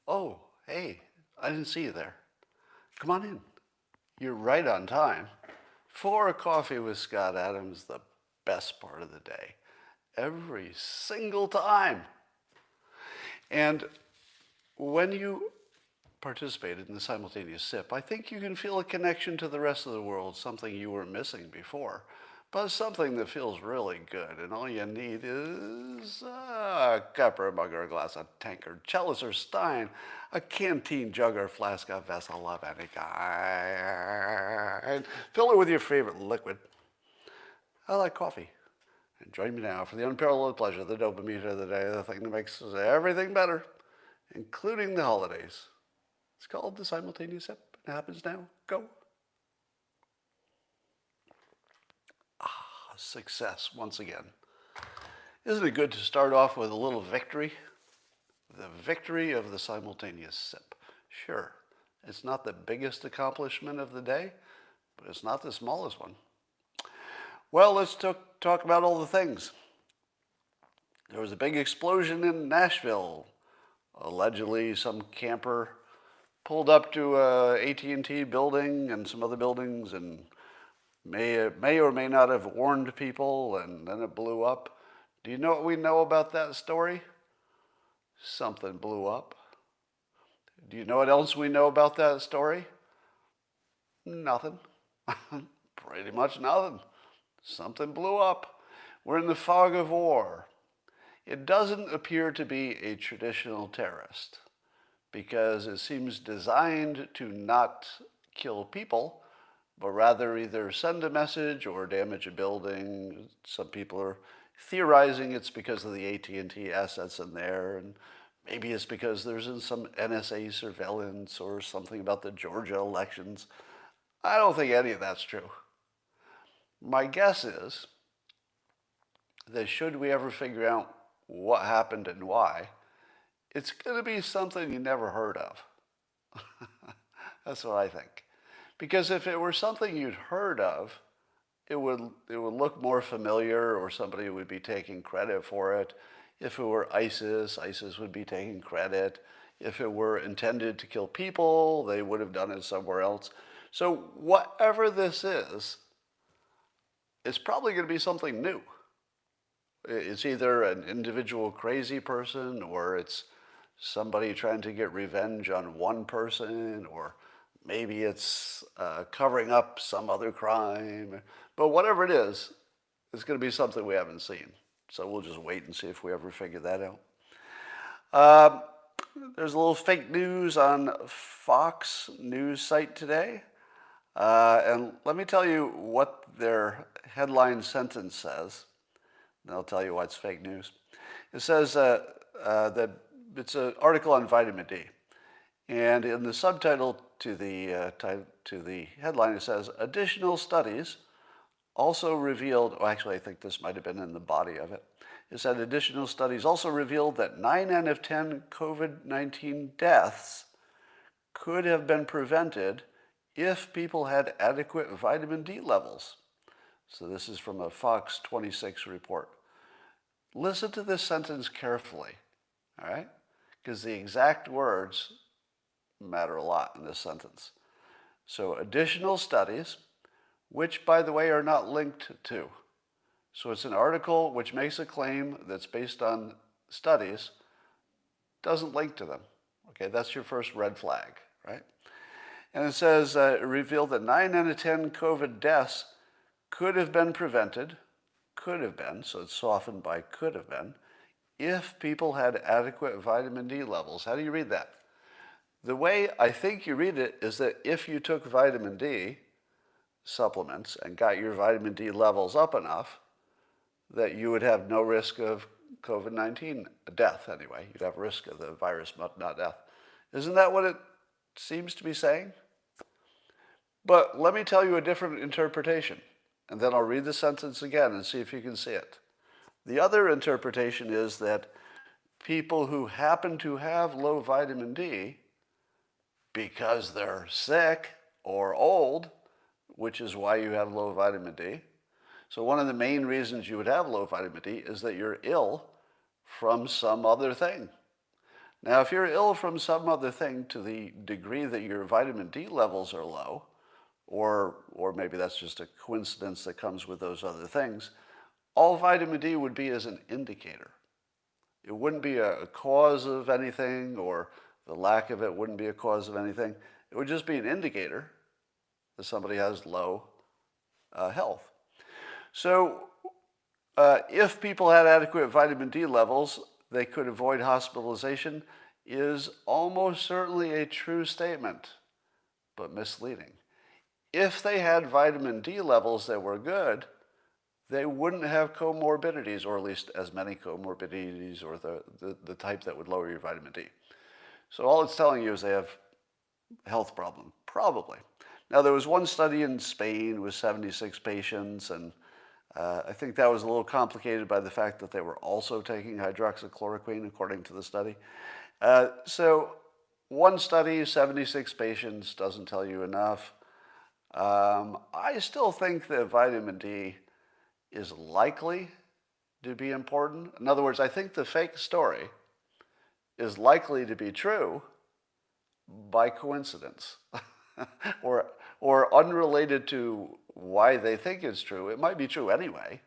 Oh, hey, I didn't see you there. Come on in. You're right on time. For a coffee with Scott Adams, the best part of the day. Every single time. And when you participated in the simultaneous sip, I think you can feel a connection to the rest of the world, something you were missing before, but something that feels really good. And all you need is a cup or a mug or a glass, a tankard, chalice or stein, a canteen, jug or flask, a vessel of any kind. Fill it with your favorite liquid. I like coffee. And join me now for the unparalleled pleasure, the dopamine of the day, the thing that makes everything better, including the holidays. It's called the simultaneous sip. It happens now. Go. Success once again. Isn't it good to start off with a little victory? The victory of the simultaneous sip. Sure, it's not the biggest accomplishment of the day, but it's not the smallest one. Well, let's talk about all the things. There was a big explosion in Nashville. Allegedly, some camper pulled up to a AT&T building and some other buildings and may or may not have warned people, and then it blew up. Do you know what we know about that story? Something blew up. Do you know what else we know about that story? Nothing. Pretty much nothing. Something blew up. We're in the fog of war. It doesn't appear to be a traditional terrorist because it seems designed to not kill people, but rather either send a message or damage a building. Some people are theorizing it's because of the AT&T assets in there, and maybe it's because there's some NSA surveillance or something about the Georgia elections. I don't think any of that's true. My guess is that should we ever figure out what happened and why, it's going to be something you never heard of. That's what I think. Because if it were something you'd heard of, it would look more familiar, or somebody would be taking credit for it. If it were ISIS, ISIS would be taking credit. If it were intended to kill people, they would have done it somewhere else. So whatever this is, it's probably going to be something new. It's either an individual crazy person, or it's somebody trying to get revenge on one person, or maybe it's covering up some other crime. But whatever it is, it's going to be something we haven't seen. So we'll just wait and see if we ever figure that out. There's a little fake news on Fox News site today. And let me tell you what their headline sentence says. And I'll tell you why it's fake news. It says that it's an article on vitamin D. And in the subtitle to the headline, it says, additional studies also revealed, actually I think this might have been in the body of it. It said additional studies also revealed that 9 out of 10 COVID-19 deaths could have been prevented if people had adequate vitamin D levels. So this is from a Fox 26 report. Listen to this sentence carefully, all right? Because the exact words matter a lot in this sentence. So additional studies, which by the way are not linked to. So it's an article which makes a claim that's based on studies, doesn't link to them. Okay, that's your first red flag, right? And it says it revealed that 9 out of 10 COVID deaths could have been prevented, could have been, so it's softened by could have been, if people had adequate vitamin D levels. How do you read that? The way I think you read it is that if you took vitamin D supplements and got your vitamin D levels up enough, that you would have no risk of COVID-19 death anyway. You'd have risk of the virus, but not death. Isn't that what it seems to be saying? But let me tell you a different interpretation, and then I'll read the sentence again and see if you can see it. The other interpretation is that people who happen to have low vitamin D, because they're sick or old, which is why you have low vitamin D. So one of the main reasons you would have low vitamin D is that you're ill from some other thing. Now, if you're ill from some other thing to the degree that your vitamin D levels are low, or maybe that's just a coincidence that comes with those other things, all vitamin D would be as an indicator. It wouldn't be a cause of anything, or the lack of it wouldn't be a cause of anything. It would just be an indicator that somebody has low health. So if people had adequate vitamin D levels, they could avoid hospitalization is almost certainly a true statement, but misleading. If they had vitamin D levels that were good, they wouldn't have comorbidities, or at least as many comorbidities, or the type that would lower your vitamin D. So all it's telling you is they have a health problem, probably. Now, there was one study in Spain with 76 patients, and I think that was a little complicated by the fact that they were also taking hydroxychloroquine, according to the study. So one study, 76 patients, doesn't tell you enough. I still think that vitamin D is likely to be important. In other words, I think the fake story is likely to be true by coincidence or unrelated to why they think it's true. It might be true anyway,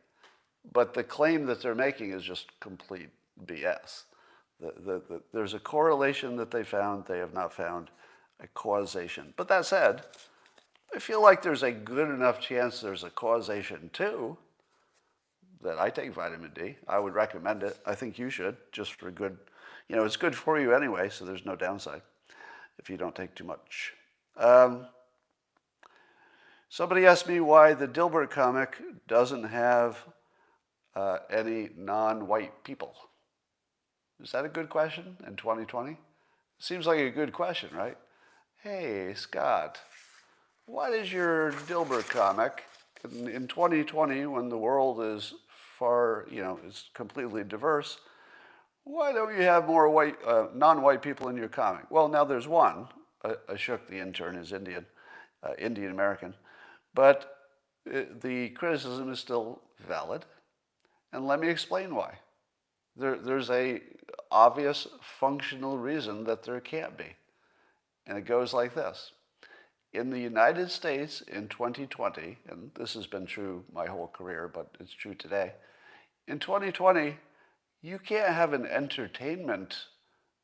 but the claim that they're making is just complete BS. There's a correlation that they found. They have not found a causation. But that said, I feel like there's a good enough chance there's a causation too that I take vitamin D. I would recommend it. I think you should, just for good. It's good for you anyway, so there's no downside if you don't take too much. Somebody asked me why the Dilbert comic doesn't have any non-white people. Is that a good question in 2020? Seems like a good question, right? Hey, Scott, why does your Dilbert comic in 2020, when the world is is completely diverse, why don't you have more non-white people in your comic? Well, now there's one. Ashok, the intern, is Indian American. But the criticism is still valid. And let me explain why. There's a obvious functional reason that there can't be. And it goes like this. In the United States in 2020, and this has been true my whole career, but it's true today, in 2020, you can't have an entertainment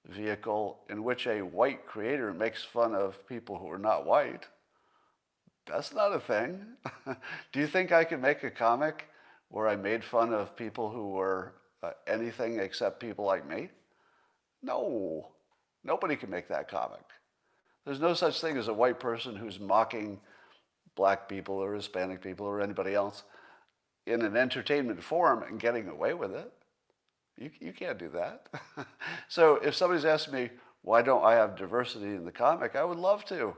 vehicle in which a white creator makes fun of people who are not white. That's not a thing. Do you think I could make a comic where I made fun of people who were anything except people like me? No. Nobody can make that comic. There's no such thing as a white person who's mocking black people or Hispanic people or anybody else in an entertainment form and getting away with it. You can't do that. So if somebody's asking me, why don't I have diversity in the comic? I would love to.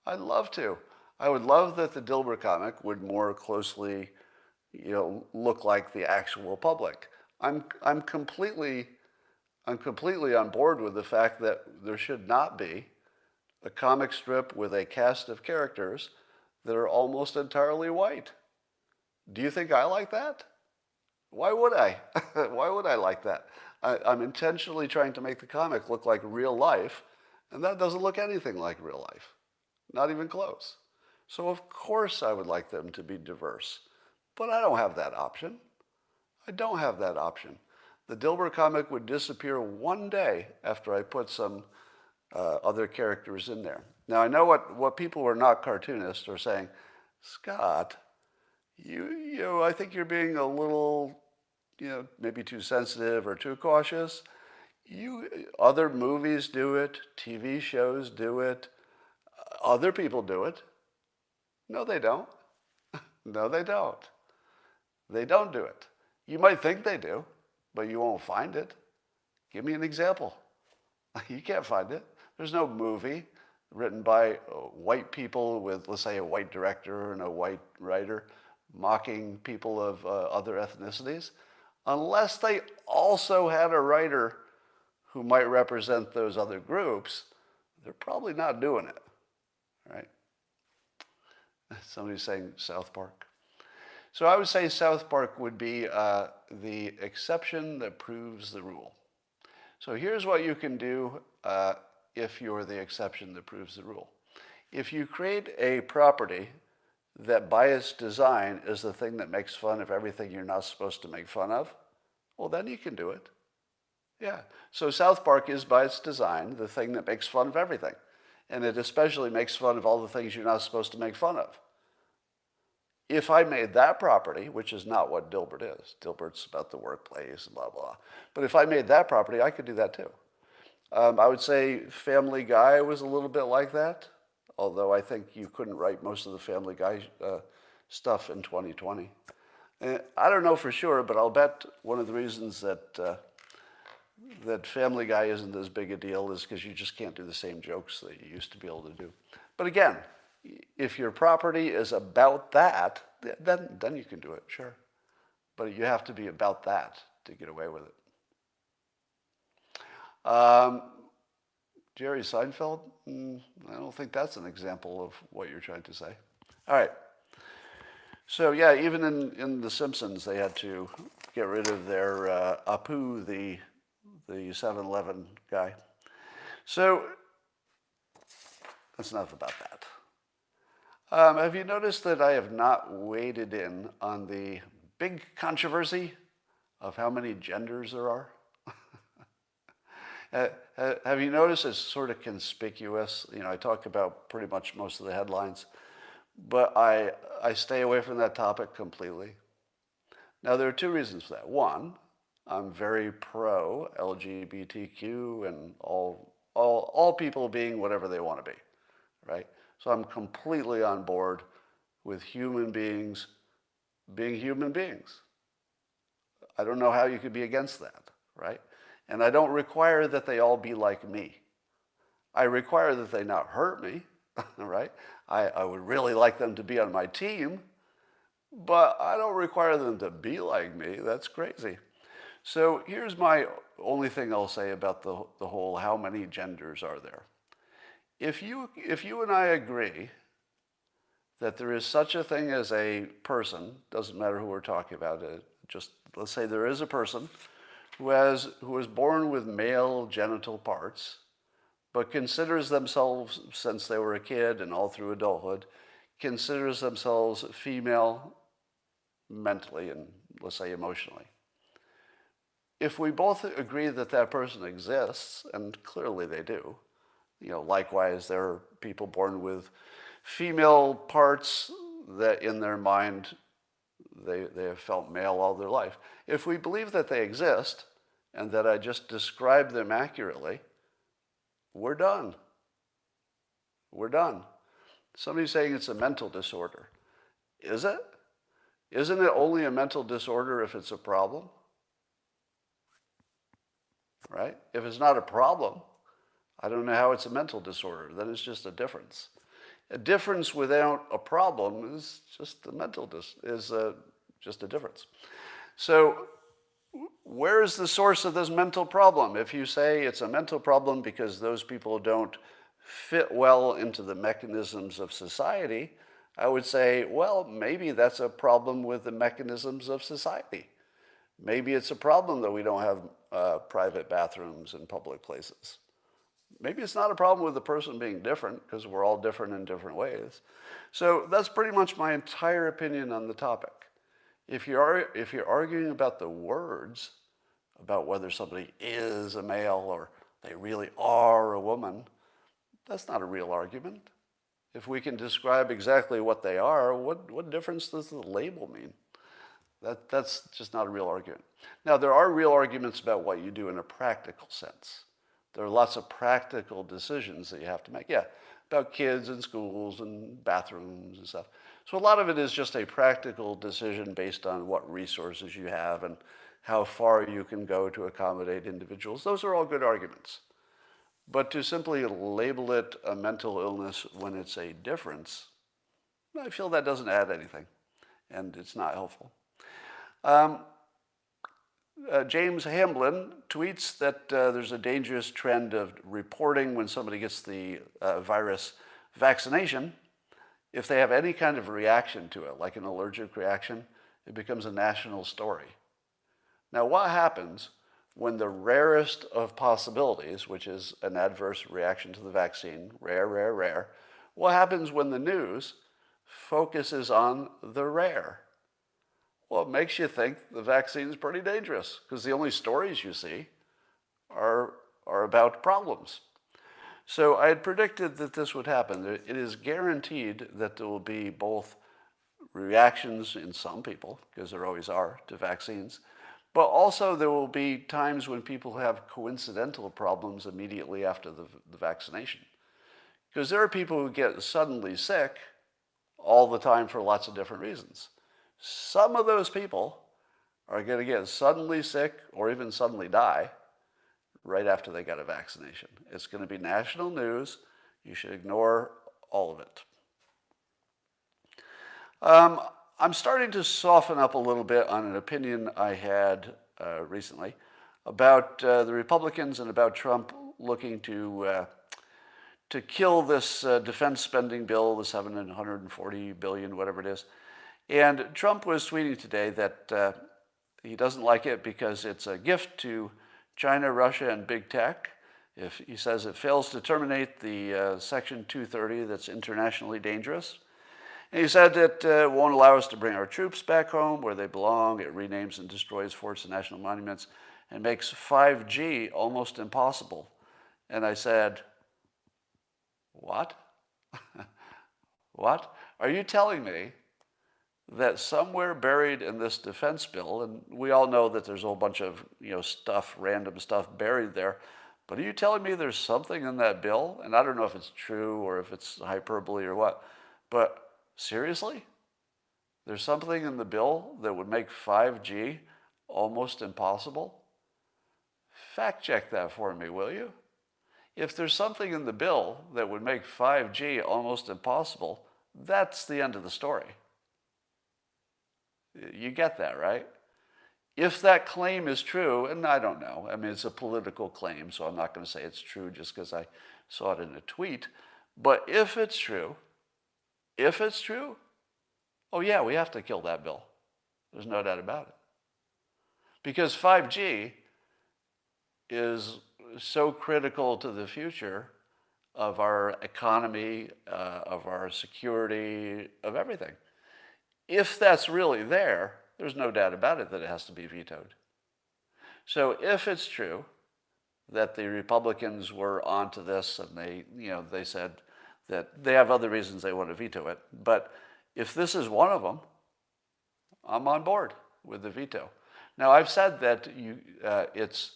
I'd love to. I would love that the Dilbert comic would more closely, look like the actual public. I'm completely on board with the fact that there should not be a comic strip with a cast of characters that are almost entirely white. Do you think I like that? Why would I? Why would I like that? I'm intentionally trying to make the comic look like real life, and that doesn't look anything like real life. Not even close. So of course I would like them to be diverse. But I don't have that option. I don't have that option. The Dilbert comic would disappear one day after I put some other characters in there. Now I know what people who are not cartoonists are saying. Scott, I think you're being a little, maybe too sensitive or too cautious. Other movies do it, TV shows do it, other people do it. No, they don't. No, they don't. They don't do it. You might think they do, but you won't find it. Give me an example. You can't find it. There's no movie written by white people with, let's say, a white director and a white writer mocking people of other ethnicities, unless they also had a writer who might represent those other groups. They're probably not doing it, right? Somebody's saying South Park. So I would say South Park would be the exception that proves the rule. So here's what you can do if you're the exception that proves the rule. If you create a property that by its design is the thing that makes fun of everything you're not supposed to make fun of, well, then you can do it. Yeah. So South Park is by its design the thing that makes fun of everything. And it especially makes fun of all the things you're not supposed to make fun of. If I made that property, which is not what Dilbert is, Dilbert's about the workplace and blah, blah. But if I made that property, I could do that too. I would say Family Guy was a little bit like that, although I think you couldn't write most of the Family Guy stuff in 2020. I don't know for sure, but I'll bet one of the reasons that that Family Guy isn't as big a deal is because you just can't do the same jokes that you used to be able to do. But again, if your property is about that, then you can do it, sure. But you have to be about that to get away with it. Jerry Seinfeld? I don't think that's an example of what you're trying to say. All right. So yeah, even in The Simpsons, they had to get rid of their Apu, the 7-Eleven guy. So that's enough about that. Have you noticed that I have not waded in on the big controversy of how many genders there are? Have you noticed it's sort of conspicuous? You know, I talk about pretty much most of the headlines, but I stay away from that topic completely. Now, there are two reasons for that. One, I'm very pro LGBTQ and all people being whatever they want to be, right? So I'm completely on board with human beings being human beings. I don't know how you could be against that, right? And I don't require that they all be like me. I require that they not hurt me, right? I would really like them to be on my team, but I don't require them to be like me. That's crazy. So here's my only thing I'll say about the whole how many genders are there. If you and I agree that there is such a thing as a person, doesn't matter who we're talking about, just let's say there is a person who was born with male genital parts, but considers themselves, since they were a kid and all through adulthood, considers themselves female mentally and, let's say, emotionally. If we both agree that that person exists, and clearly they do, you know, likewise, there are people born with female parts that in their mind they have felt male all their life. If we believe that they exist and that I just describe them accurately, we're done. We're done. Somebody's saying it's a mental disorder. Is it? Isn't it only a mental disorder if it's a problem? Right? If it's not a problem, I don't know how it's a mental disorder. Then it's just a difference. A difference without a problem is just a just a difference. So where is the source of this mental problem? If you say it's a mental problem because those people don't fit well into the mechanisms of society, I would say, well, maybe that's a problem with the mechanisms of society. Maybe it's a problem that we don't have private bathrooms in public places. Maybe it's not a problem with the person being different, because we're all different in different ways. So that's pretty much my entire opinion on the topic. If you're arguing about the words, about whether somebody is a male or they really are a woman, that's not a real argument. If we can describe exactly what they are, what difference does the label mean? That's just not a real argument. Now, there are real arguments about what you do in a practical sense. There are lots of practical decisions that you have to make. Yeah, about kids and schools and bathrooms and stuff. So a lot of it is just a practical decision based on what resources you have and how far you can go to accommodate individuals. Those are all good arguments. But to simply label it a mental illness when it's a difference, I feel that doesn't add anything, and it's not helpful. James Hamblin tweets that there's a dangerous trend of reporting when somebody gets the virus vaccination. If they have any kind of reaction to it, like an allergic reaction, It becomes a national story. Now, what happens when the rarest of possibilities, which is an adverse reaction to the vaccine, rare, rare, rare, what happens when the news focuses on the rare? Well, it makes you think the vaccine is pretty dangerous because the only stories you see are about problems. So I had predicted that this would happen. It is guaranteed that there will be both reactions in some people, because there always are, to vaccines, but also there will be times when people have coincidental problems immediately after the vaccination. Because there are people who get suddenly sick all the time for lots of different reasons. Some of those people are going to get suddenly sick or even suddenly die right after they got a vaccination. It's going to be national news. You should ignore all of it. I'm starting to soften up a little bit on an opinion I had recently about the Republicans and about Trump looking to kill this defense spending bill, the $740 billion, whatever it is. And Trump was tweeting today that he doesn't like it because it's a gift to China, Russia, and big tech. If he says it fails to terminate the Section 230 that's internationally dangerous. And he said it won't allow us to bring our troops back home where they belong. It renames and destroys forts and national monuments and makes 5G almost impossible. And I said, what? What? Are you telling me that somewhere buried in this defense bill, and we all know that there's a whole bunch of stuff, random stuff buried there, but are you telling me there's something in that bill, and I don't know if it's true or if it's hyperbole or what, but seriously? There's something in the bill that would make 5G almost impossible? Fact check that for me, will you? If there's something in the bill that would make 5G almost impossible, that's the end of the story. You get that, right? If that claim is true, and I don't know, I mean, it's a political claim, so I'm not going to say it's true just because I saw it in a tweet, but if it's true, oh yeah, we have to kill that bill. There's no doubt about it. Because 5G is so critical to the future of our economy, of our security, of everything. If that's really there, there's no doubt about it that it has to be vetoed. So if it's true that the Republicans were onto this and they said that they have other reasons they want to veto it, but if this is one of them, I'm on board with the veto. Now, I've said that it's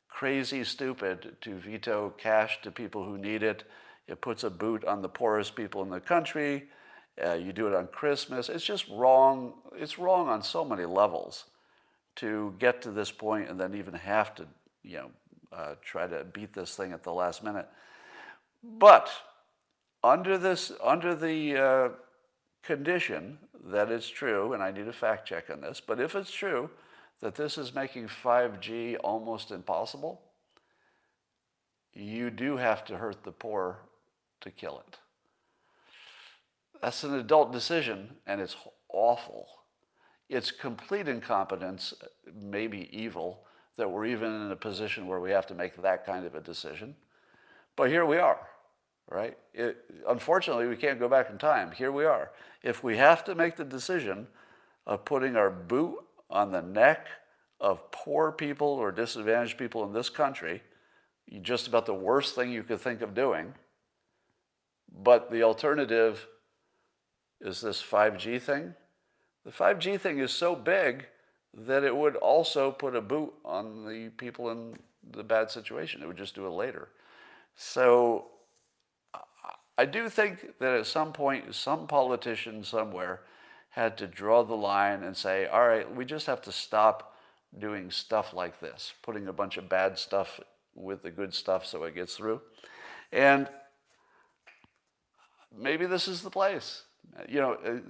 crazy stupid to veto cash to people who need it. It puts a boot on the poorest people in the country. You do it on Christmas. It's just wrong. It's wrong on so many levels to get to this point and then even have to, try to beat this thing at the last minute. But under the condition that it's true, and I need a fact check on this, but if it's true that this is making 5G almost impossible, you do have to hurt the poor to kill it. That's an adult decision, and it's awful. It's complete incompetence, maybe evil, that we're even in a position where we have to make that kind of a decision. But here we are, right? Unfortunately, we can't go back in time. Here we are. If we have to make the decision of putting our boot on the neck of poor people or disadvantaged people in this country, just about the worst thing you could think of doing, but the alternative is this 5G thing. The 5G thing is so big that it would also put a boot on the people in the bad situation. It would just do it later. So I do think that at some point, some politician somewhere had to draw the line and say, all right, we just have to stop doing stuff like this, putting a bunch of bad stuff with the good stuff so it gets through. And maybe this is the place.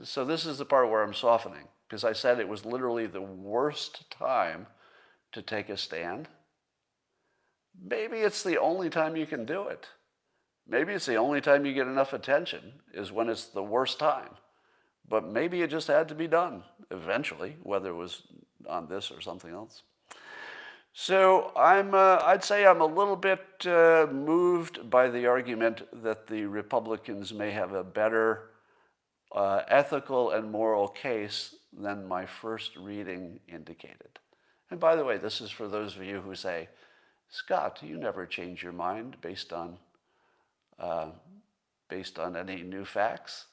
So this is the part where I'm softening, because I said it was literally the worst time to take a stand. Maybe it's the only time you can do it. Maybe it's the only time you get enough attention is when it's the worst time. But maybe it just had to be done eventually, whether it was on this or something else. So I'd say I'm a little bit moved by the argument that the Republicans may have a better ethical and moral case than my first reading indicated. And by the way, this is for those of you who say, Scott, you never change your mind based on any new facts,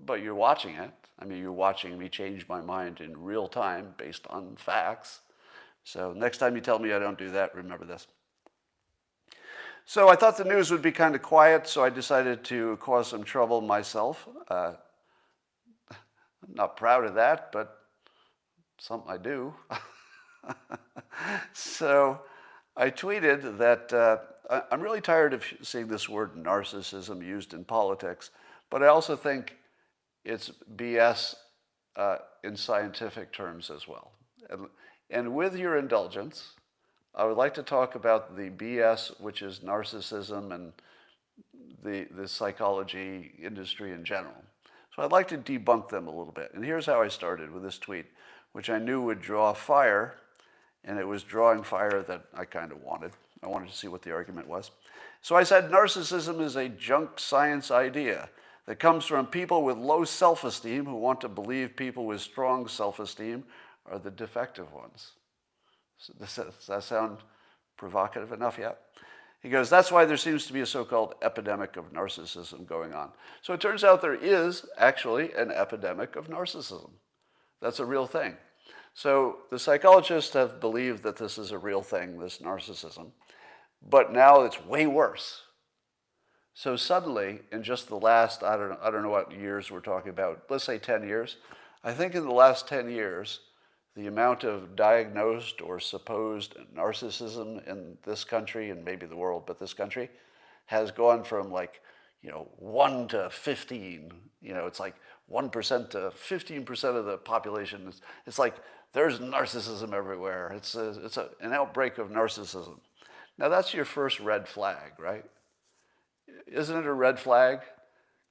but you're watching it. I mean, you're watching me change my mind in real time based on facts. So next time you tell me I don't do that, remember this. So I thought the news would be kind of quiet, so I decided to cause some trouble myself. I'm not proud of that, but something I do. So I tweeted that I'm really tired of seeing this word narcissism used in politics, but I also think it's BS in scientific terms as well. And with your indulgence, I would like to talk about the BS, which is narcissism and the psychology industry in general. So I'd like to debunk them a little bit. And here's how I started with this tweet, which I knew would draw fire, and it was drawing fire that I kind of wanted. I wanted to see what the argument was. So I said, narcissism is a junk science idea that comes from people with low self-esteem who want to believe people with strong self-esteem are the defective ones. So does that sound provocative enough yet? He goes, that's why there seems to be a so-called epidemic of narcissism going on. So it turns out there is actually an epidemic of narcissism. That's a real thing. So the psychologists have believed that this is a real thing, this narcissism, but now it's way worse. So suddenly, in just the last, I don't know what years we're talking about, let's say 10 years, I think in the last 10 years, the amount of diagnosed or supposed narcissism in this country, and maybe the world, but this country, has gone from 1 to 15. It's like 1% to 15% of the population. It's like there's narcissism everywhere. It's an outbreak of narcissism. Now that's your first red flag, right? Isn't it a red flag?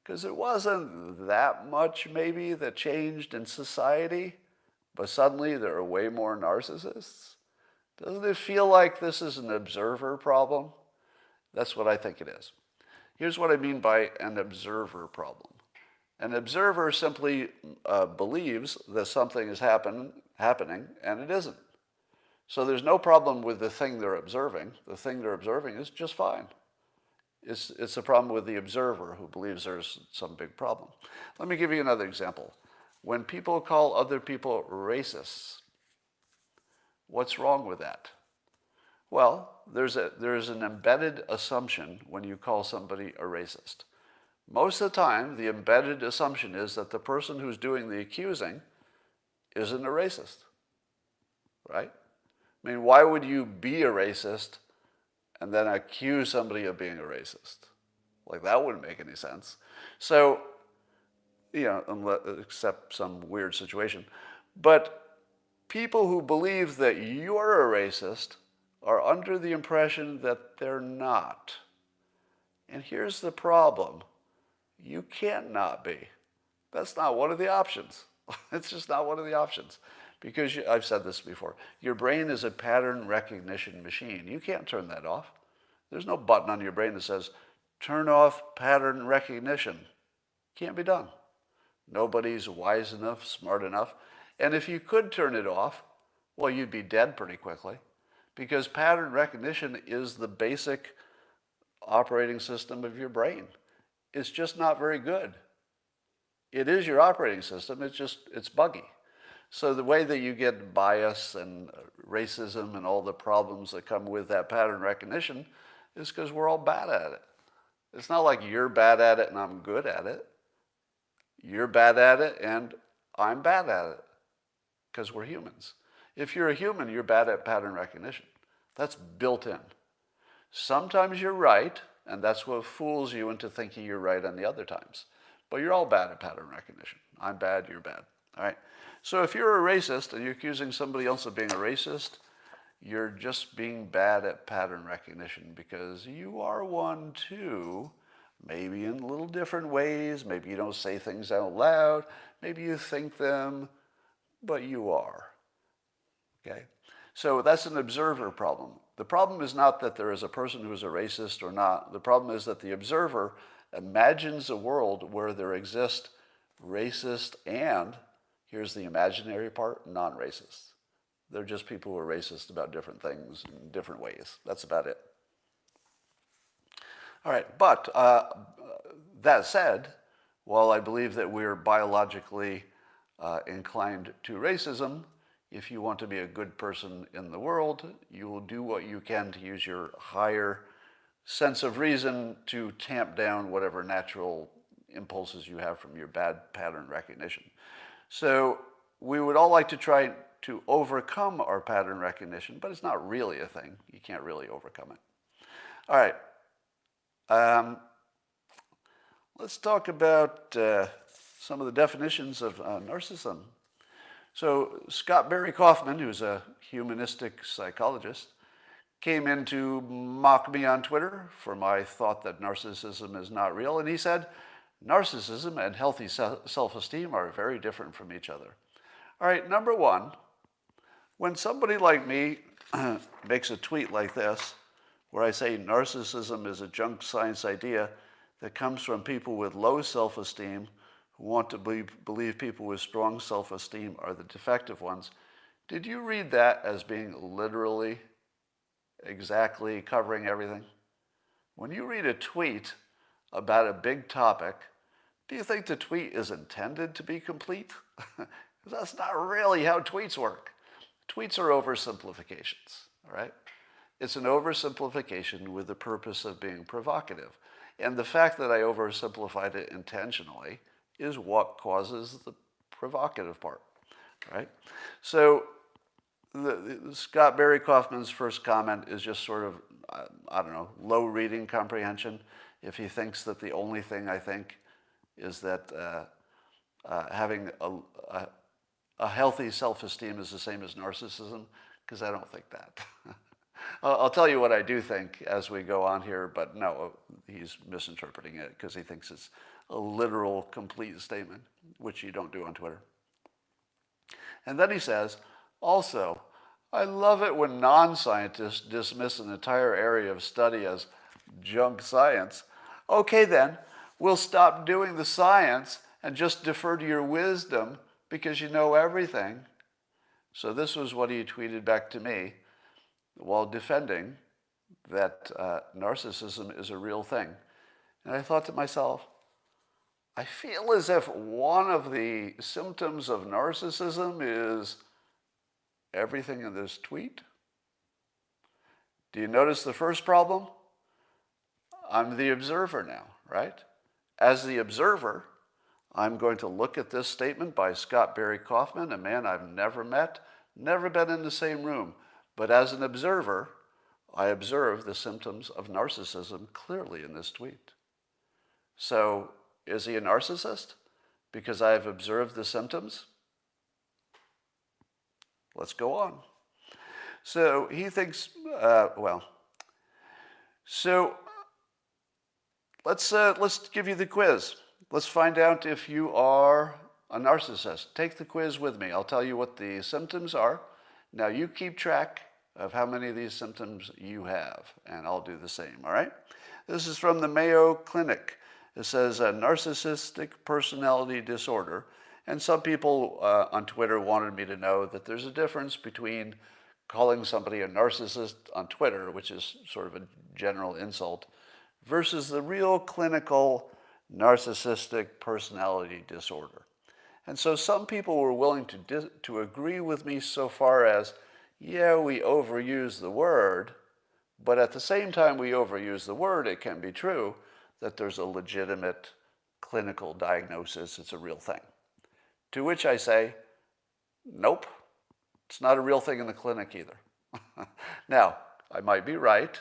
Because it wasn't that much maybe that changed in society, but suddenly there are way more narcissists. Doesn't it feel like this is an observer problem? That's what I think it is. Here's what I mean by an observer problem. An observer simply believes that something is happening, and it isn't. So there's no problem with the thing they're observing. The thing they're observing is just fine. It's a problem with the observer who believes there's some big problem. Let me give you another example. When people call other people racists, what's wrong with that? Well, there's an embedded assumption when you call somebody a racist. Most of the time, the embedded assumption is that the person who's doing the accusing isn't a racist, right? I mean, why would you be a racist and then accuse somebody of being a racist? Like, that wouldn't make any sense. So, except some weird situation. But people who believe that you're a racist are under the impression that they're not. And here's the problem. You can't not be. That's not one of the options. It's just not one of the options. Because I've said this before. Your brain is a pattern recognition machine. You can't turn that off. There's no button on your brain that says, turn off pattern recognition. Can't be done. Nobody's wise enough, smart enough. And if you could turn it off, well, you'd be dead pretty quickly. Because pattern recognition is the basic operating system of your brain. It's just not very good. It is your operating system, it's buggy. So the way that you get bias and racism and all the problems that come with that pattern recognition is because we're all bad at it. It's not like you're bad at it and I'm good at it. You're bad at it and I'm bad at it because we're humans. If you're a human, you're bad at pattern recognition. That's built in. Sometimes you're right, and that's what fools you into thinking you're right on the other times. But you're all bad at pattern recognition. I'm bad, you're bad. All right? So if you're a racist and you're accusing somebody else of being a racist, you're just being bad at pattern recognition because you are one too, maybe in little different ways. Maybe you don't say things out loud. Maybe you think them, but you are. Okay? So that's an observer problem. The problem is not that there is a person who is a racist or not. The problem is that the observer imagines a world where there exist racist and, here's the imaginary part, non-racist. They're just people who are racist about different things in different ways. That's about it. All right, but that said, while I believe that we're biologically inclined to racism, if you want to be a good person in the world, you will do what you can to use your higher sense of reason to tamp down whatever natural impulses you have from your bad pattern recognition. So we would all like to try to overcome our pattern recognition, but it's not really a thing. You can't really overcome it. All right. Let's talk about some of the definitions of narcissism. So Scott Barry Kaufman, who's a humanistic psychologist, came in to mock me on Twitter for my thought that narcissism is not real. And he said, narcissism and healthy self-esteem are very different from each other. All right, number one, when somebody like me makes a tweet like this, where I say narcissism is a junk science idea that comes from people with low self-esteem who want to believe people with strong self-esteem are the defective ones, did you read that as being literally, exactly covering everything? When you read a tweet about a big topic, do you think the tweet is intended to be complete? That's not really how tweets work. Tweets are oversimplifications, all right? It's an oversimplification with the purpose of being provocative. And the fact that I oversimplified it intentionally is what causes the provocative part, right? So Scott Barry Kaufman's first comment is just sort of, I don't know, low reading comprehension. If he thinks that the only thing I think is that having a healthy self-esteem is the same as narcissism, because I don't think that. I'll tell you what I do think as we go on here, but no, he's misinterpreting it because he thinks it's a literal, complete statement, which you don't do on Twitter. And then he says, also, I love it when non-scientists dismiss an entire area of study as junk science. Okay then, we'll stop doing the science and just defer to your wisdom because you know everything. So this was what he tweeted back to me while defending that narcissism is a real thing. And I thought to myself, I feel as if one of the symptoms of narcissism is everything in this tweet. Do you notice the first problem? I'm the observer now, right? As the observer, I'm going to look at this statement by Scott Barry Kaufman, a man I've never met, never been in the same room. But as an observer, I observe the symptoms of narcissism clearly in this tweet. So, is he a narcissist? Because I have observed the symptoms? Let's go on. So he thinks, so let's give you the quiz. Let's find out if you are a narcissist. Take the quiz with me. I'll tell you what the symptoms are. Now you keep track of how many of these symptoms you have, and I'll do the same, all right? This is from the Mayo Clinic. It says a narcissistic personality disorder, and some people on Twitter wanted me to know that there's a difference between calling somebody a narcissist on Twitter, which is sort of a general insult, versus the real clinical narcissistic personality disorder. And so some people were willing to agree with me so far as, yeah, we overuse the word, but at the same time we overuse the word, it can be true that there's a legitimate clinical diagnosis, it's a real thing. To which I say, nope, it's not a real thing in the clinic either. Now, I might be right,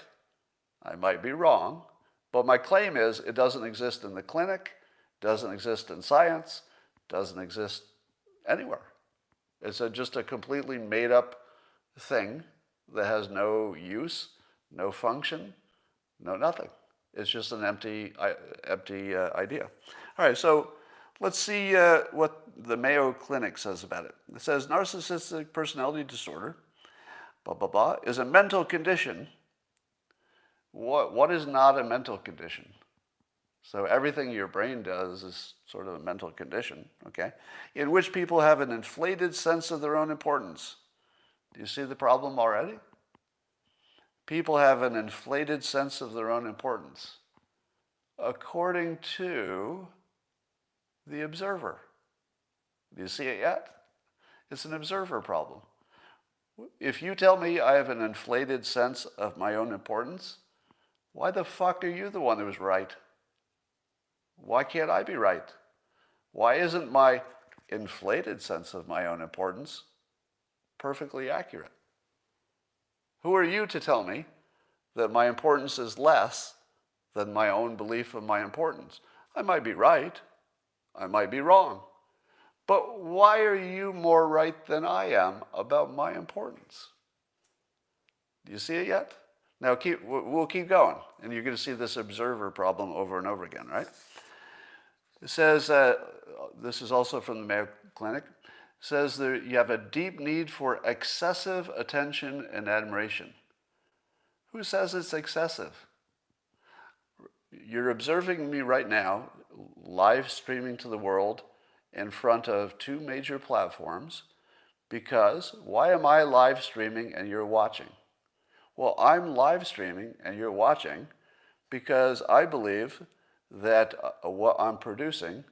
I might be wrong, but my claim is it doesn't exist in the clinic, doesn't exist in science, doesn't exist anywhere. It's just a completely made up thing that has no use, no function, no nothing. It's just an empty idea. All right, so let's see what the Mayo Clinic says about it. It says narcissistic personality disorder, blah, blah, blah, is a mental condition. What is not a mental condition? So everything your brain does is sort of a mental condition, okay, in which people have an inflated sense of their own importance. Do you see the problem already? People have an inflated sense of their own importance, according to the observer. Do you see it yet? It's an observer problem. If you tell me I have an inflated sense of my own importance, why the fuck are you the one who was right? Why can't I be right? Why isn't my inflated sense of my own importance perfectly accurate? Who are you to tell me that my importance is less than my own belief of my importance? I might be right. I might be wrong. But why are you more right than I am about my importance? Do you see it yet? Now we'll keep going, and you're going to see this observer problem over and over again, right? It says, this is also from the Mayo Clinic, it says that you have a deep need for excessive attention and admiration. Who says it's excessive? You're observing me right now, live streaming to the world in front of two major platforms, because why am I live streaming and you're watching? Well, I'm live streaming and you're watching because I believe that what I'm producing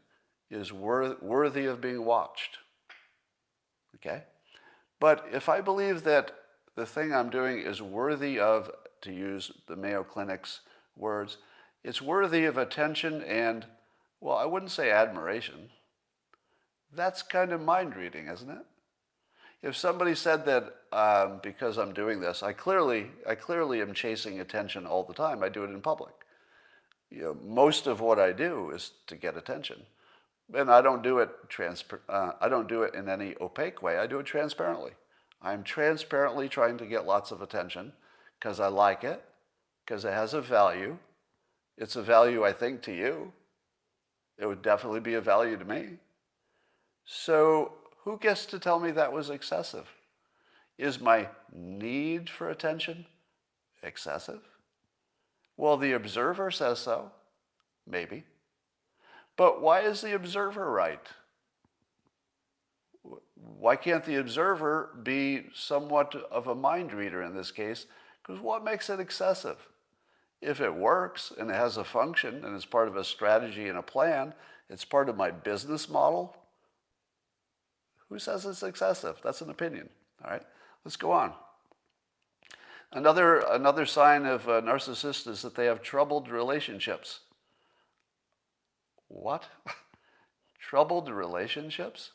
is worthy of being watched. Okay? But if I believe that the thing I'm doing is worthy of, to use the Mayo Clinic's words, it's worthy of attention and, well, I wouldn't say admiration. That's kind of mind reading, isn't it? If somebody said that because I'm doing this, I clearly am chasing attention all the time. I do it in public. You know, most of what I do is to get attention, and I don't do it I don't do it in any opaque way. I do it transparently. I'm transparently trying to get lots of attention because I like it, because it has a value. It's a value, I think, to you. It would definitely be a value to me. So who gets to tell me that was excessive? Is my need for attention excessive? Well, the observer says so, maybe. But why is the observer right? Why can't the observer be somewhat of a mind reader in this case? Because what makes it excessive? If it works and it has a function and it's part of a strategy and a plan, it's part of my business model, who says it's excessive? That's an opinion. All right, let's go on. Another sign of a narcissist is that they have troubled relationships. What? Troubled relationships?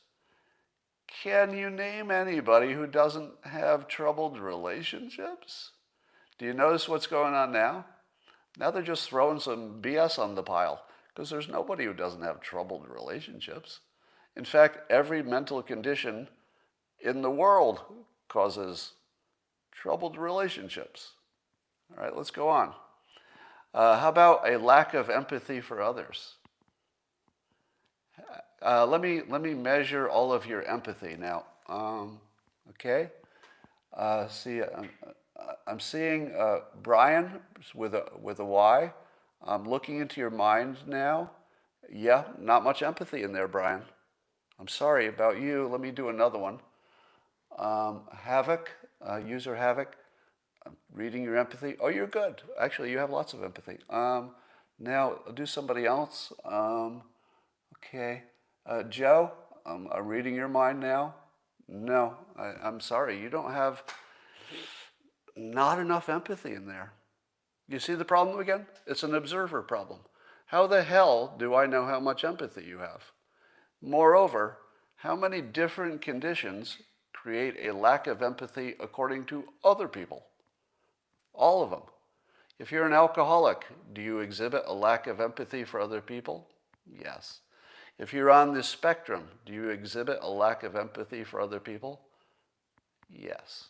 Can you name anybody who doesn't have troubled relationships? Do you notice what's going on now? Now they're just throwing some BS on the pile because there's nobody who doesn't have troubled relationships. In fact, every mental condition in the world causes troubled relationships. All right, let's go on. How about a lack of empathy for others? Let me measure all of your empathy now. Okay. I'm seeing Brian with a Y. I'm looking into your mind now. Yeah, not much empathy in there, Brian. I'm sorry about you. Let me do another one. Havoc, user Havoc. I'm reading your empathy. Oh, you're good. Actually, you have lots of empathy. Now, I'll do somebody else. Okay. Joe, I'm reading your mind now. No, I'm sorry. You don't have not enough empathy in there. You see the problem again? It's an observer problem. How the hell do I know how much empathy you have? Moreover, how many different conditions create a lack of empathy according to other people? All of them. If you're an alcoholic, do you exhibit a lack of empathy for other people? Yes. If you're on the spectrum, do you exhibit a lack of empathy for other people? Yes.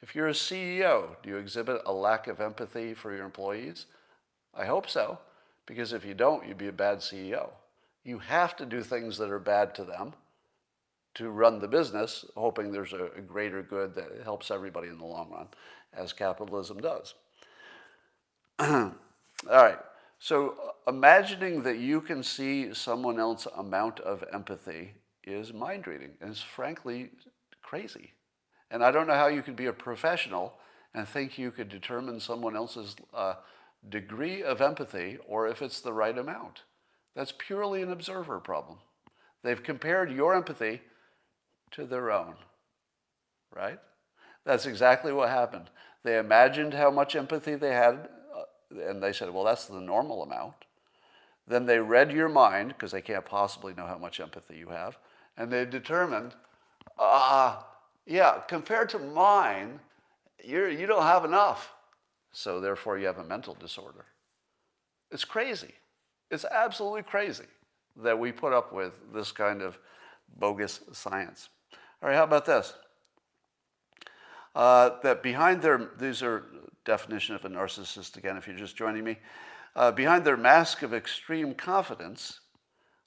If you're a CEO, do you exhibit a lack of empathy for your employees? I hope so, because if you don't, you'd be a bad CEO. You have to do things that are bad to them to run the business, hoping there's a greater good that helps everybody in the long run, as capitalism does. All right. So imagining that you can see someone else's amount of empathy is mind reading, and it's frankly crazy. And I don't know how you could be a professional and think you could determine someone else's degree of empathy or if it's the right amount. That's purely an observer problem. They've compared your empathy to their own, right? That's exactly what happened. They imagined how much empathy they had, and they said, well, that's the normal amount. Then they read your mind, because they can't possibly know how much empathy you have, and they determined, yeah, compared to mine, you don't have enough. So therefore you have a mental disorder. It's crazy. It's absolutely crazy that we put up with this kind of bogus science. All right, how about this? That behind these are definition of a narcissist again, if you're just joining me. Behind their mask of extreme confidence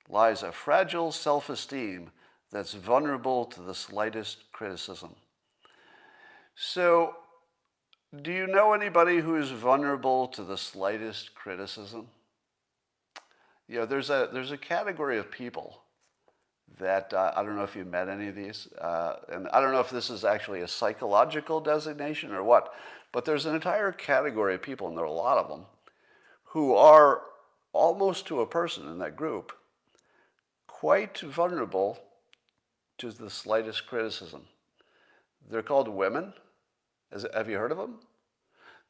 lies a fragile self-esteem that's vulnerable to the slightest criticism. So, do you know anybody who is vulnerable to the slightest criticism? You know, there's a category of people that I don't know if you've met any of these, and I don't know if this is actually a psychological designation or what, but there's an entire category of people, and there are a lot of them, who are almost to a person in that group quite vulnerable to the slightest criticism. They're called women. Have you heard of them?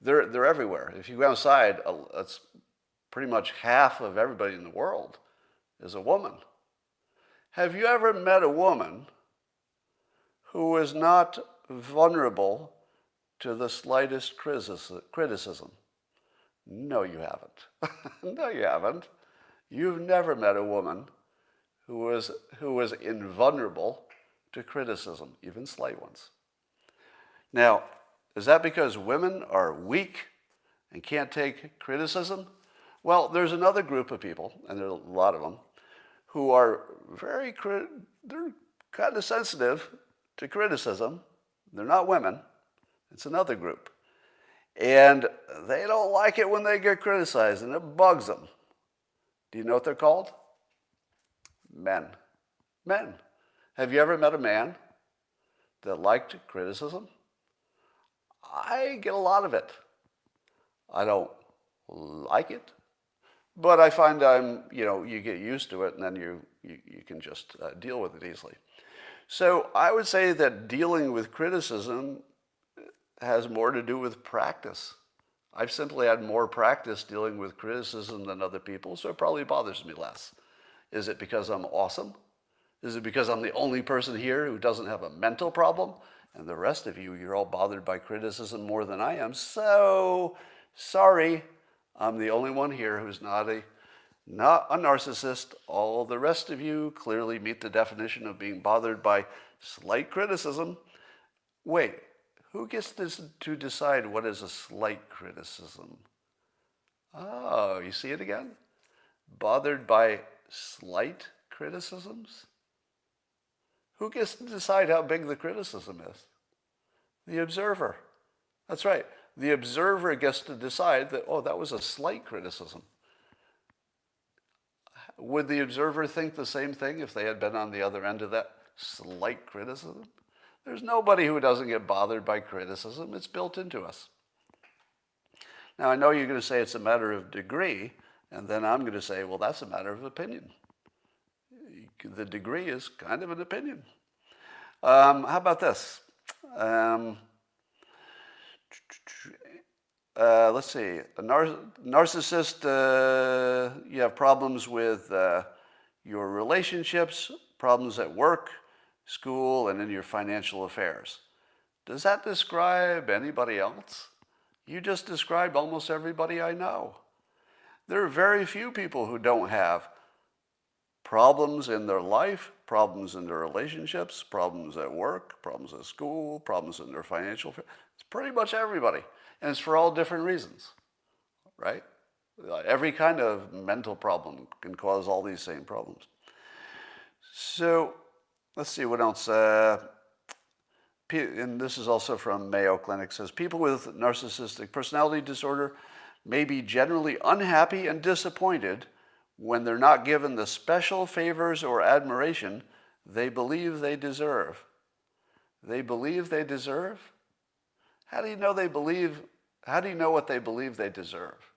They're everywhere. If you go outside, that's pretty much half of everybody in the world is a woman. Have you ever met a woman who is not vulnerable to the slightest criticism? No, you haven't. No, you haven't. You've never met a woman who was invulnerable to criticism, even slight ones. Now, is that because women are weak and can't take criticism? Well, there's another group of people, and there are a lot of them, who are they're kind of sensitive to criticism. They're not women. It's another group. And they don't like it when they get criticized, and it bugs them. Do you know what they're called? Men. Men. Have you ever met a man that liked criticism? I get a lot of it. I don't like it, but I find you get used to it, and then you can just deal with it easily. So I would say that dealing with criticism has more to do with practice. I've simply had more practice dealing with criticism than other people, so it probably bothers me less. Is it because I'm awesome? Is it because I'm the only person here who doesn't have a mental problem? And the rest of you, you're all bothered by criticism more than I am. So, sorry, I'm the only one here who's not a narcissist. All the rest of you clearly meet the definition of being bothered by slight criticism. Wait, who gets to decide what is a slight criticism? Oh, you see it again? Bothered by slight criticisms? Who gets to decide how big the criticism is? The observer. That's right. The observer gets to decide that, oh, that was a slight criticism. Would the observer think the same thing if they had been on the other end of that slight criticism? There's nobody who doesn't get bothered by criticism. It's built into us. Now, I know you're going to say it's a matter of degree, and then I'm going to say, well, that's a matter of opinion. The degree is kind of an opinion. How about this? Let's see. A narcissist, you have problems with your relationships, problems at work, school, and in your financial affairs. Does that describe anybody else? You just described almost everybody I know. There are very few people who don't have problems in their life, problems in their relationships, problems at work, problems at school, problems in their financial affairs. It's pretty much everybody. And it's for all different reasons, right? Every kind of mental problem can cause all these same problems. So let's see what else. And this is also from Mayo Clinic, says people with narcissistic personality disorder may be generally unhappy and disappointed when they're not given the special favors or admiration they believe they deserve. They believe they deserve? How do you know how do you know what they believe they deserve?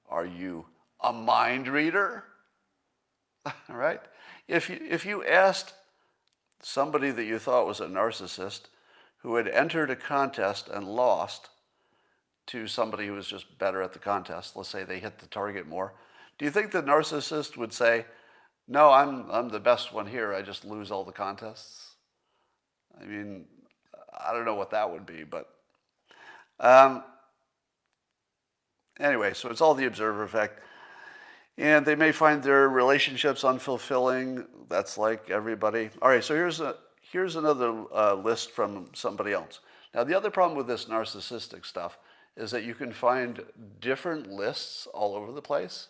Are you a mind reader? Right? If you asked somebody that you thought was a narcissist who had entered a contest and lost to somebody who was just better at the contest, let's say they hit the target more, do you think the narcissist would say, no, I'm the best one here, I just lose all the contests? I mean, I don't know what that would be, but anyway, so it's all the observer effect. And they may find their relationships unfulfilling. That's like everybody. All right, so here's another list from somebody else. Now, the other problem with this narcissistic stuff is that you can find different lists all over the place.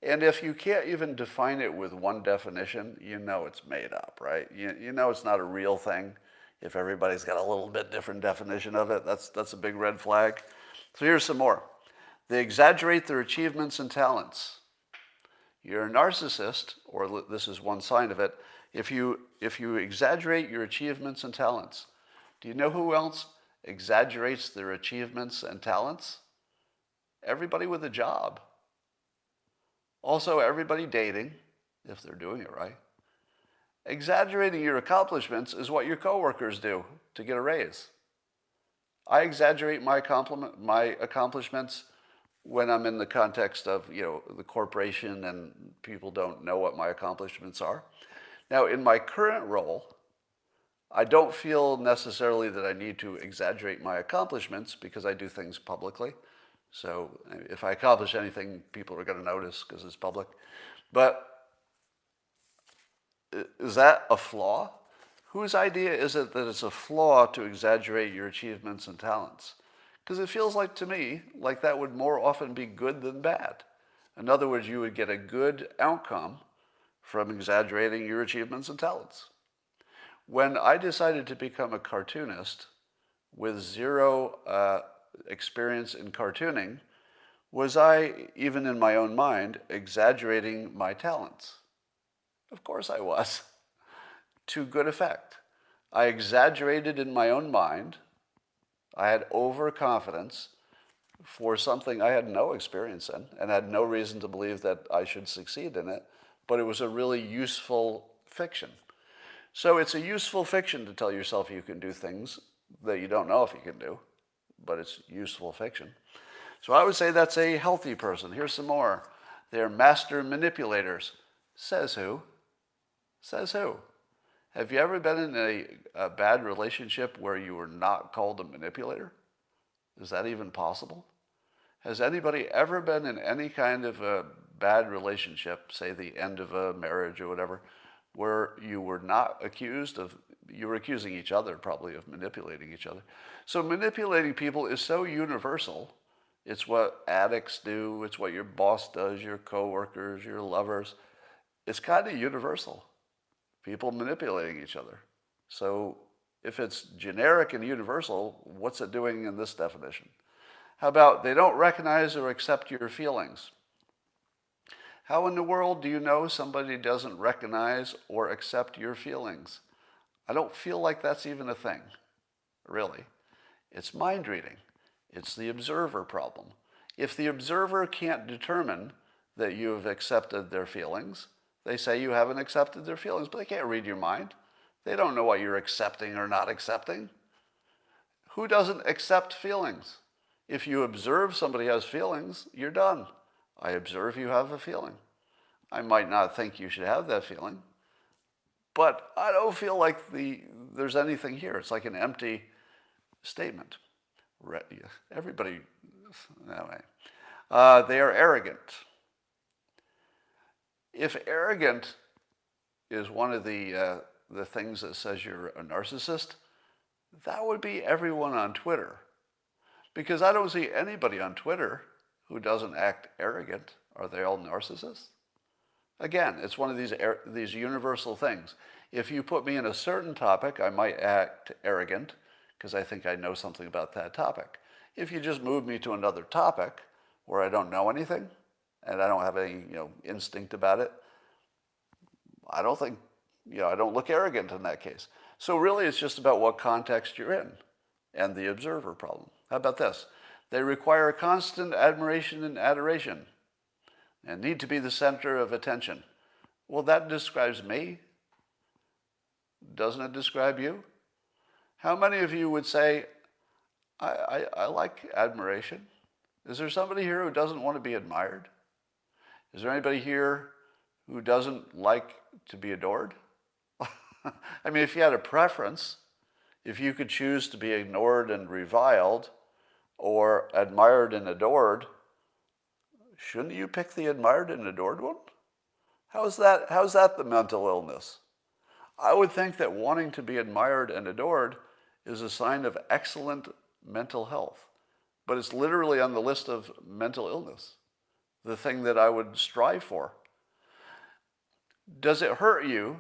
And if you can't even define it with one definition, you know it's made up, right? You know it's not a real thing. If everybody's got a little bit different definition of it, that's a big red flag. So here's some more. They exaggerate their achievements and talents. You're a narcissist, or this is one sign of it, if you exaggerate your achievements and talents. Do you know who else exaggerates their achievements and talents? Everybody with a job. Also, everybody dating, if they're doing it right. Exaggerating your accomplishments is what your coworkers do to get a raise. I exaggerate my accomplishments when I'm in the context of, the corporation and people don't know what my accomplishments are. Now, in my current role, I don't feel necessarily that I need to exaggerate my accomplishments because I do things publicly. So if I accomplish anything, people are going to notice because it's public. But is that a flaw? Whose idea is it that it's a flaw to exaggerate your achievements and talents? Because it feels like to me, like that would more often be good than bad. In other words, you would get a good outcome from exaggerating your achievements and talents. When I decided to become a cartoonist with zero experience in cartooning, was I, even in my own mind, exaggerating my talents? Of course I was, to good effect. I exaggerated in my own mind. I had overconfidence for something I had no experience in and had no reason to believe that I should succeed in it, but it was a really useful fiction. So it's a useful fiction to tell yourself you can do things that you don't know if you can do, but it's useful fiction. So I would say that's a healthy person. Here's some more. They're master manipulators. Says who? Says who? Have you ever been in a bad relationship where you were not called a manipulator? Is that even possible? Has anybody ever been in any kind of a bad relationship, say the end of a marriage or whatever, where you were not accused of, you were accusing each other probably of manipulating each other. So manipulating people is so universal. It's what addicts do. It's what your boss does, your coworkers, your lovers. It's kind of universal. People manipulating each other. So if it's generic and universal, what's it doing in this definition? How about they don't recognize or accept your feelings? How in the world do you know somebody doesn't recognize or accept your feelings? I don't feel like that's even a thing, really. It's mind reading. It's the observer problem. If the observer can't determine that you have accepted their feelings, they say you haven't accepted their feelings, but they can't read your mind. They don't know what you're accepting or not accepting. Who doesn't accept feelings? If you observe somebody has feelings, you're done. I observe you have a feeling. I might not think you should have that feeling, but I don't feel like there's anything here. It's like an empty statement. Everybody, anyway. They are arrogant. If arrogant is one of the things that says you're a narcissist, that would be everyone on Twitter. Because I don't see anybody on Twitter who doesn't act arrogant, are they all narcissists? Again, it's one of these universal things. If you put me in a certain topic, I might act arrogant because I think I know something about that topic. If you just move me to another topic where I don't know anything and I don't have any instinct about it, I don't think, I don't look arrogant in that case. So really it's just about what context you're in and the observer problem. How about this? They require constant admiration and adoration and need to be the center of attention. Well, that describes me. Doesn't it describe you? How many of you would say, I like admiration? Is there somebody here who doesn't want to be admired? Is there anybody here who doesn't like to be adored? I mean, if you had a preference, if you could choose to be ignored and reviled or admired and adored, shouldn't you pick the admired and adored one? How's that the mental illness? I would think that wanting to be admired and adored is a sign of excellent mental health, but it's literally on the list of mental illness, the thing that I would strive for. Does it hurt you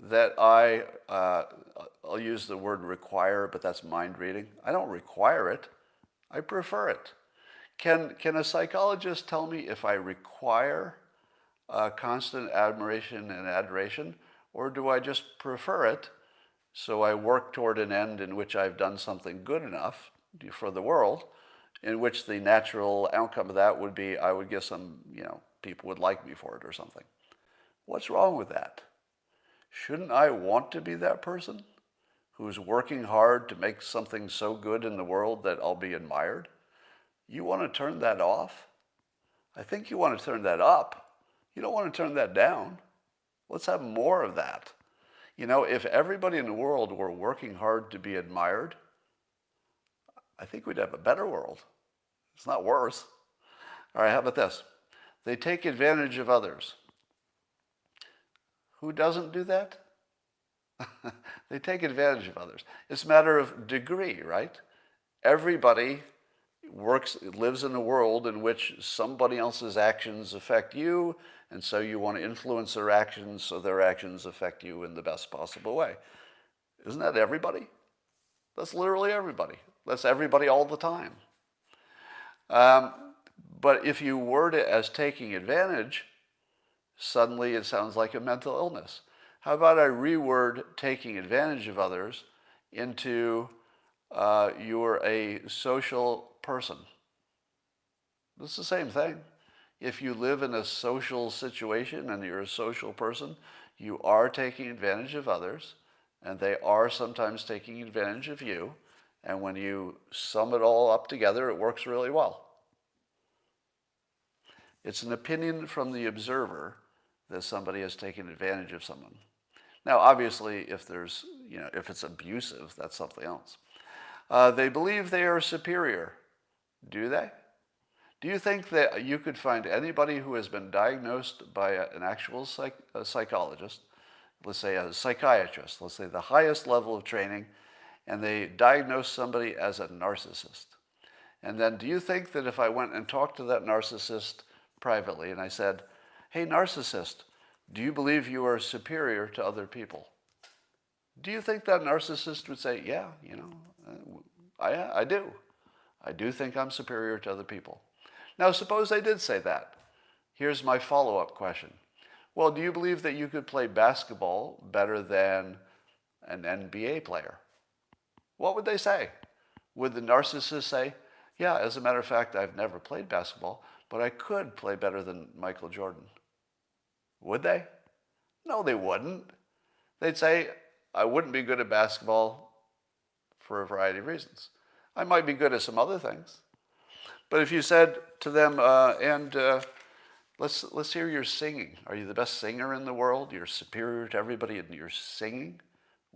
that I'll use the word require, but that's mind reading. I don't require it. I prefer it. Can a psychologist tell me if I require constant admiration and adoration, or do I just prefer it so I work toward an end in which I've done something good enough for the world, in which the natural outcome of that would be I would get some, people would like me for it or something. What's wrong with that? Shouldn't I want to be that person who's working hard to make something so good in the world that I'll be admired? You want to turn that off? I think you want to turn that up. You don't want to turn that down. Let's have more of that. If everybody in the world were working hard to be admired, I think we'd have a better world. It's not worse. All right, how about this? They take advantage of others. Who doesn't do that? They take advantage of others. It's a matter of degree, right? Everybody lives in a world in which somebody else's actions affect you, and so you want to influence their actions so their actions affect you in the best possible way. Isn't that everybody? That's literally everybody. That's everybody all the time. But if you word it as taking advantage, suddenly it sounds like a mental illness. How about I reword taking advantage of others into you're a social person? It's the same thing. If you live in a social situation and you're a social person, you are taking advantage of others, and they are sometimes taking advantage of you. And when you sum it all up together, it works really well. It's an opinion from the observer that somebody has taken advantage of someone. Now, obviously, if it's abusive, that's something else. They believe they are superior. Do they? Do you think that you could find anybody who has been diagnosed by an actual psychologist, let's say a psychiatrist, let's say the highest level of training, and they diagnose somebody as a narcissist? And then do you think that if I went and talked to that narcissist privately and I said, hey, narcissist, do you believe you are superior to other people? Do you think that narcissist would say, yeah, I do. I do think I'm superior to other people. Now, suppose they did say that. Here's my follow-up question. Well, do you believe that you could play basketball better than an NBA player? What would they say? Would the narcissist say, yeah, as a matter of fact, I've never played basketball, but I could play better than Michael Jordan? Would they? No, they wouldn't. They'd say, I wouldn't be good at basketball for a variety of reasons. I might be good at some other things. But if you said to them, let's hear your singing. Are you the best singer in the world? You're superior to everybody in your singing?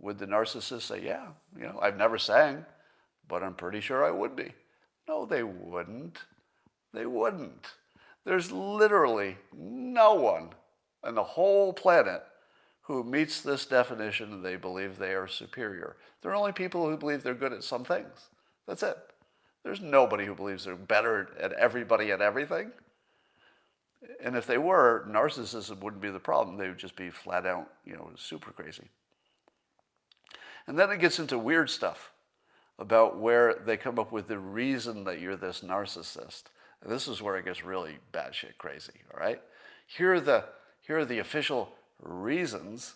Would the narcissist say, yeah, I've never sang, but I'm pretty sure I would be? No, they wouldn't. They wouldn't. There's literally no one on the whole planet who meets this definition and they believe they are superior. There are only people who believe they're good at some things. That's it. There's nobody who believes they're better at everybody at everything. And if they were, narcissism wouldn't be the problem. They would just be flat out, super crazy. And then it gets into weird stuff about where they come up with the reason that you're this narcissist. And this is where it gets really batshit crazy, all right? Here are the official reasons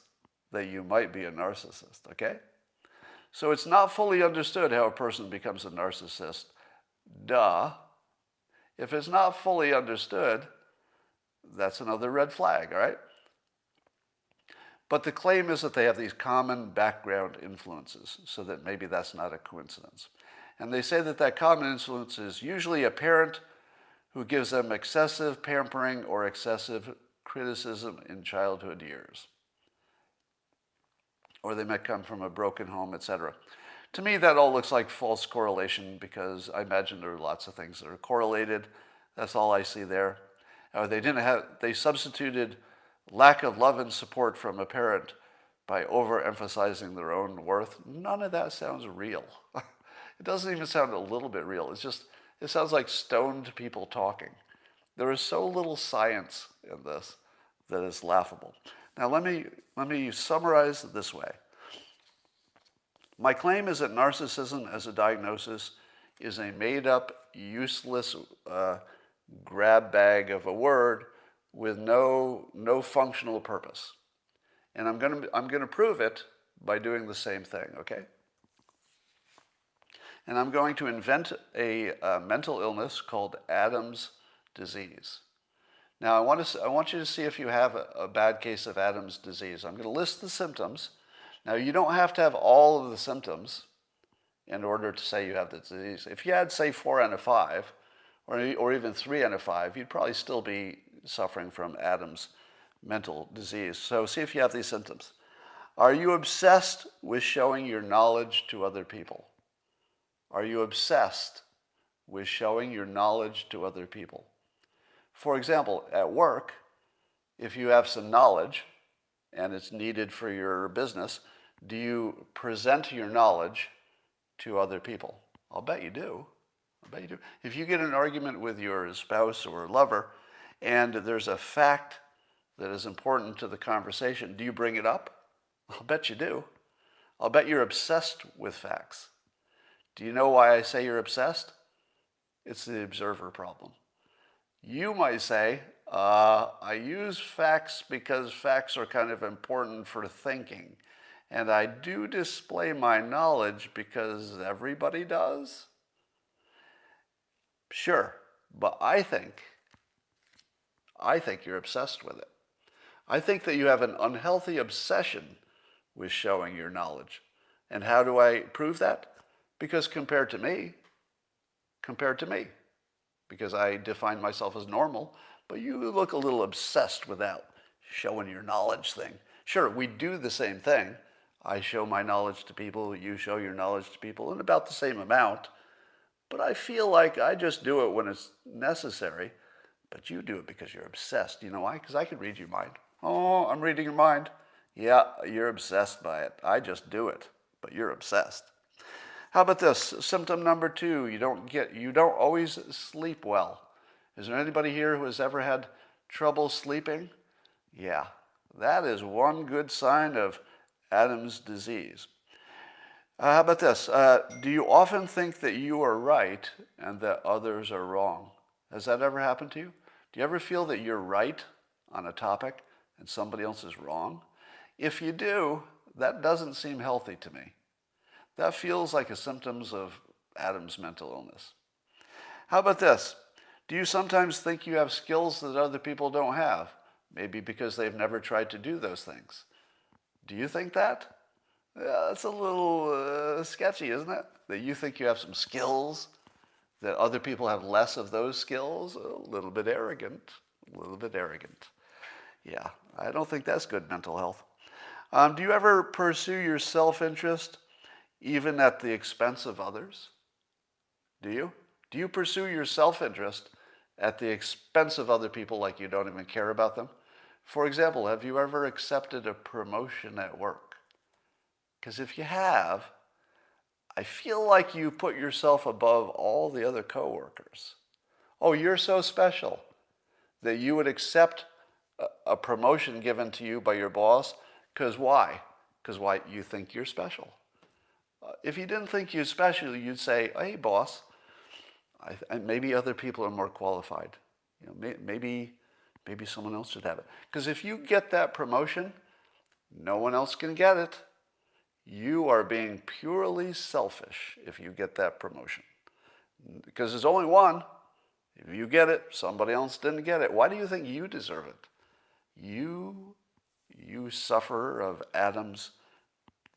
that you might be a narcissist, okay? So it's not fully understood how a person becomes a narcissist. Duh. If it's not fully understood, that's another red flag, all right? But the claim is that they have these common background influences, so that maybe that's not a coincidence. And they say that common influence is usually a parent who gives them excessive pampering or excessive criticism in childhood years. Or they might come from a broken home, etc. To me, that all looks like false correlation, because I imagine there are lots of things that are correlated. That's all I see there. They substituted lack of love and support from a parent by overemphasizing their own worth. None of that sounds real. It doesn't even sound a little bit real. It sounds like stoned people talking. There is so little science in this that is laughable. Now let me summarize it this way. My claim is that narcissism as a diagnosis is a made-up, useless grab bag of a word with no functional purpose. And I'm going to prove it by doing the same thing, okay? And I'm going to invent a mental illness called Adam's disease. Now, I want you to see if you have a bad case of Adam's disease. I'm going to list the symptoms. Now, you don't have to have all of the symptoms in order to say you have the disease. If you had, say, 4 out of 5, or even 3 out of 5, you'd probably still be suffering from Adam's mental disease. So see if you have these symptoms. Are you obsessed with showing your knowledge to other people? Are you obsessed with showing your knowledge to other people? For example, at work, if you have some knowledge and it's needed for your business, do you present your knowledge to other people? I'll bet you do. I'll bet you do. If you get in an argument with your spouse or lover and there's a fact that is important to the conversation, do you bring it up? I'll bet you do. I'll bet you're obsessed with facts. Do you know why I say you're obsessed? It's the observer problem. You might say, I use facts because facts are kind of important for thinking. And I do display my knowledge because everybody does. Sure, but I think you're obsessed with it. I think that you have an unhealthy obsession with showing your knowledge. And how do I prove that? Because compared to me, because I define myself as normal, but you look a little obsessed with that showing your knowledge thing. Sure, we do the same thing. I show my knowledge to people, you show your knowledge to people in about the same amount, but I feel like I just do it when it's necessary, but you do it because you're obsessed. You know why? Because I can read your mind. Oh, I'm reading your mind. Yeah, you're obsessed by it. I just do it, but you're obsessed. How about this? Symptom number 2, you don't always sleep well. Is there anybody here who has ever had trouble sleeping? Yeah, that is one good sign of Adam's disease. How about this? Do you often think that you are right and that others are wrong? Has that ever happened to you? Do you ever feel that you're right on a topic and somebody else is wrong? If you do, that doesn't seem healthy to me. That feels like a symptoms of Adam's mental illness. How about this? Do you sometimes think you have skills that other people don't have? Maybe because they've never tried to do those things. Do you think that? Yeah, that's a little sketchy, isn't it? That you think you have some skills, that other people have less of those skills. A little bit arrogant. Yeah, I don't think that's good mental health. Do you ever pursue your self-interest even at the expense of others? Do you? Do you pursue your self-interest at the expense of other people, like you don't even care about them? For example, have you ever accepted a promotion at work? Because if you have, I feel like you put yourself above all the other coworkers. Oh, you're so special that you would accept a promotion given to you by your boss. Because why? Because why? You think you're special. If you didn't think you're special, you'd say, hey, boss, maybe other people are more qualified. Maybe someone else should have it. Because if you get that promotion, no one else can get it. You are being purely selfish if you get that promotion. Because there's only one. If you get it, somebody else didn't get it. Why do you think you deserve it? You suffer of Adam's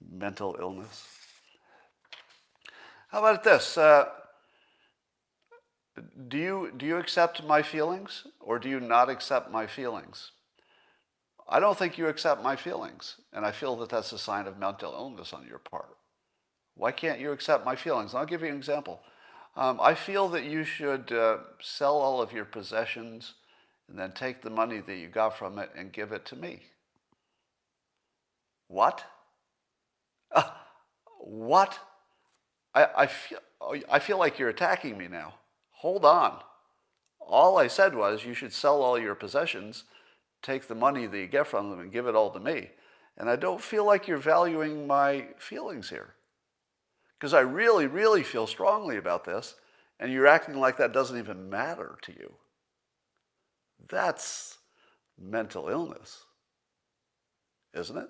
mental illness. How about this? Do you accept my feelings, or do you not accept my feelings? I don't think you accept my feelings, and I feel that that's a sign of mental illness on your part. Why can't you accept my feelings? I'll give you an example. I feel that you should sell all of your possessions and then take the money that you got from it and give it to me. What? What? I feel like you're attacking me now. Hold on. All I said was you should sell all your possessions, take the money that you get from them, and give it all to me. And I don't feel like you're valuing my feelings here. Because I really, really feel strongly about this, and you're acting like that doesn't even matter to you. That's mental illness, isn't it?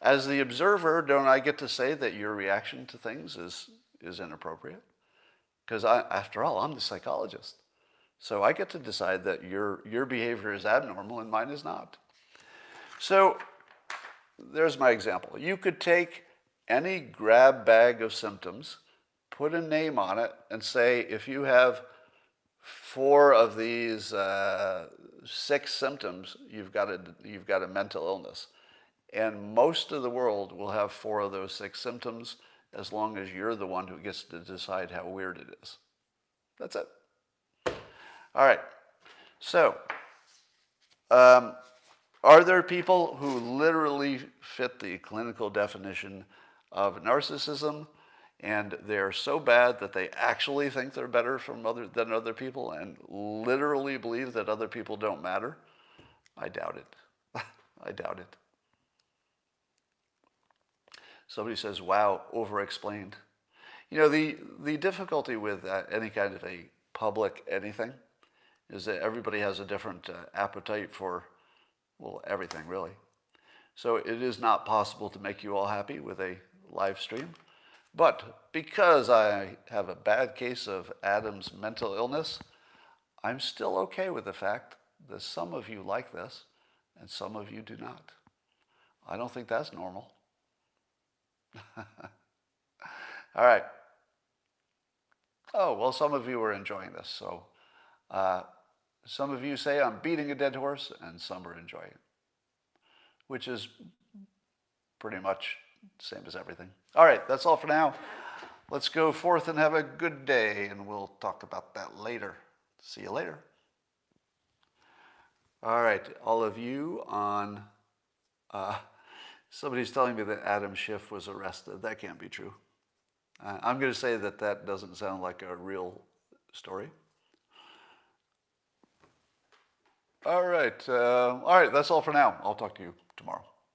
As the observer, don't I get to say that your reaction to things is inappropriate? Because after all, I'm the psychologist. So I get to decide that your behavior is abnormal and mine is not. So there's my example. You could take any grab bag of symptoms, put a name on it, and say, if you have 4 of these 6 symptoms, you've got a mental illness. And most of the world will have 4 of those 6 symptoms, as long as you're the one who gets to decide how weird it is. That's it. All right. So, are there people who literally fit the clinical definition of narcissism, and they're so bad that they actually think they're better than other people and literally believe that other people don't matter? I doubt it. I doubt it. Somebody says, wow, over-explained. You know, the difficulty with any kind of a public anything is that everybody has a different appetite for, well, everything really. So it is not possible to make you all happy with a live stream. But because I have a bad case of Adam's mental illness, I'm still okay with the fact that some of you like this and some of you do not. I don't think that's normal. All right. Oh, well, some of you are enjoying this. So some of you say I'm beating a dead horse, and some are enjoying it, which is pretty much the same as everything. All right, that's all for now. Let's go forth and have a good day, and we'll talk about that later. See you later. All right, all of you on... somebody's telling me that Adam Schiff was arrested. That can't be true. I'm going to say that that doesn't sound like a real story. All right, that's all for now. I'll talk to you tomorrow.